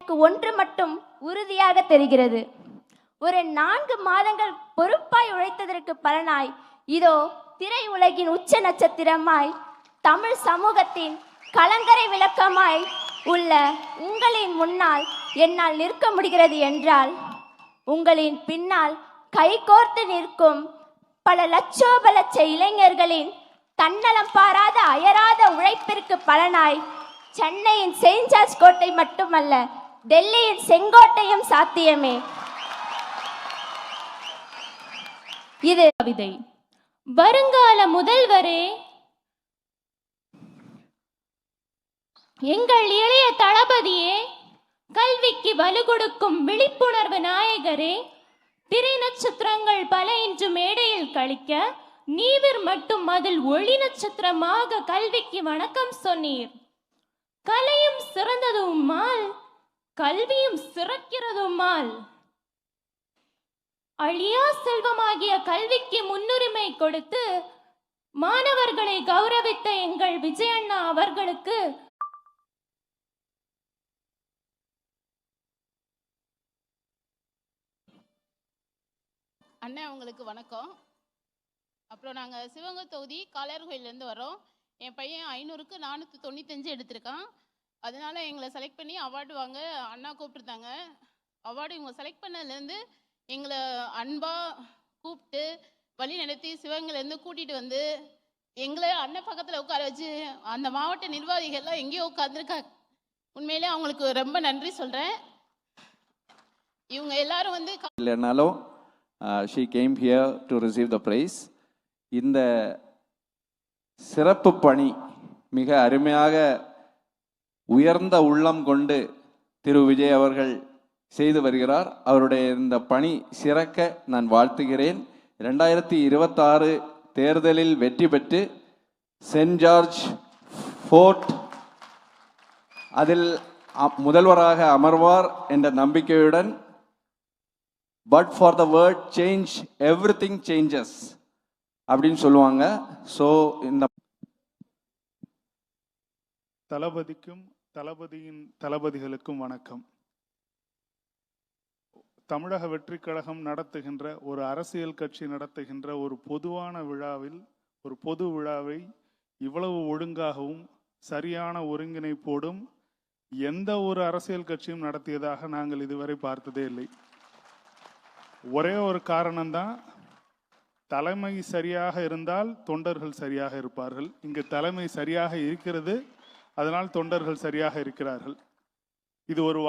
எனக்கு ஒன்று மட்டும் உறுதியாக தெரிகிறது. ஒரு 4 மாதங்கள் பொறுப்பாய் உழைத்ததற்கு பலனாய் இதோ திரை உலகின் உச்ச நட்சத்திரமாய் தமிழ் சமூகத்தின் கலங்கரை விளக்கமாய் உள்ள உங்களின் முன்னால் என்னால் நிற்க முடிகிறது என்றால், உங்களின் பின்னால் கைகோர்த்து நிற்கும் பல லட்சோப லட்ச இளைஞர்களின் தன்னலம் பாராத அயராத உழைப்பிற்கு பலனாய் சென்னையின் செயின்ட் ஜார்ஜ் கோட்டை மட்டுமல்ல, டெல்லியின் செங்கோட்டையும் சாத்தியமே. இது கவிதை. வருங்கால முதல்வரே, எங்கள் இளைய தளபதியே, கல்விக்கு வலு கொடுக்கும் விழிப்புணர்வு நாயகரே, திரை நட்சத்திரங்கள் பல இன்று மேடையில் கழிக்க நீவிர் மட்டும் அதில் ஒளி நட்சத்திரமாக கல்விக்கு வணக்கம் சொன்னீர். கலையும் சிறந்ததுமால் கல்வியும் சிறக்கிறதுமால் அழியா செல்வமாகிய கல்விக்கு முன்னுரிமை கொடுத்து மாணவர்களை கௌரவித்த எங்கள் விஜயண்ணா அவர்களுக்கு அண்ணா அவங்களுக்கு வணக்கம். அப்புறம் நாங்கள் சிவகங்கை தொகுதி காளையார் கோயிலேருந்து வரோம். என் பையன் 500க்கு 495 எடுத்திருக்கான். அதனால எங்களை செலக்ட் பண்ணி அவார்டு வாங்க அண்ணா கூப்பிட்டுருந்தாங்க. அவார்டு இவங்க செலக்ட் பண்ணதுலேருந்து எங்களை அன்பாக கூப்பிட்டு வழி நடத்தி சிவகங்கையிலேருந்து கூட்டிகிட்டு வந்து எங்களை அண்ணன் பக்கத்தில் உட்கார வச்சு அந்த மாவட்ட நிர்வாகிகள்லாம் எங்கேயோ உட்காந்துருக்காங்க. உண்மையிலே அவங்களுக்கு ரொம்ப நன்றி சொல்கிறேன். இவங்க எல்லாரும் வந்து இல்லைனாலும் she came here to receive the prize. இந்த சிறப்பு பணி மிக அருமையாக உயர்ந்த உள்ளம் கொண்டு திரு விஜய் அவர்கள் செய்து வருகிறார். அவருடைய இந்த பணி சிறக்க நான் வாழ்த்துகிறேன். 2026 தேர்தலில் வெற்றி பெற்று செயின்ட் ஜார்ஜ் ஃபோர்ட் அதில் முதல்வராக அமர்வார் என்ற நம்பிக்கையுடன், but for the word change everything changes அப்படின்னு சொல்லுவாங்க. ஸோ இந்த தளபதிக்கும் தளபதியின் தளபதிகளுக்கும் வணக்கம். தமிழக வெற்றி கழகம் நடத்துகின்ற ஒரு அரசியல் கட்சி நடத்துகின்ற ஒரு பொதுவான விழாவில், ஒரு பொது விழாவை இவ்வளவு ஒழுங்காகவும் சரியான ஒருங்கிணைப்போடும் எந்த ஒரு அரசியல் கட்சியும் நடத்தியதாக நாங்கள் இதுவரை பார்த்ததே இல்லை. ஒரே ஒரு காரணம்தான், தலைமை சரியாக இருந்தால் தொண்டர்கள் சரியாக இருப்பார்கள். இங்கு தலைமை சரியாக இருக்கிறது, அதனால் தொண்டர்கள் சரியாக இருக்கிறார்கள். இது ஒரு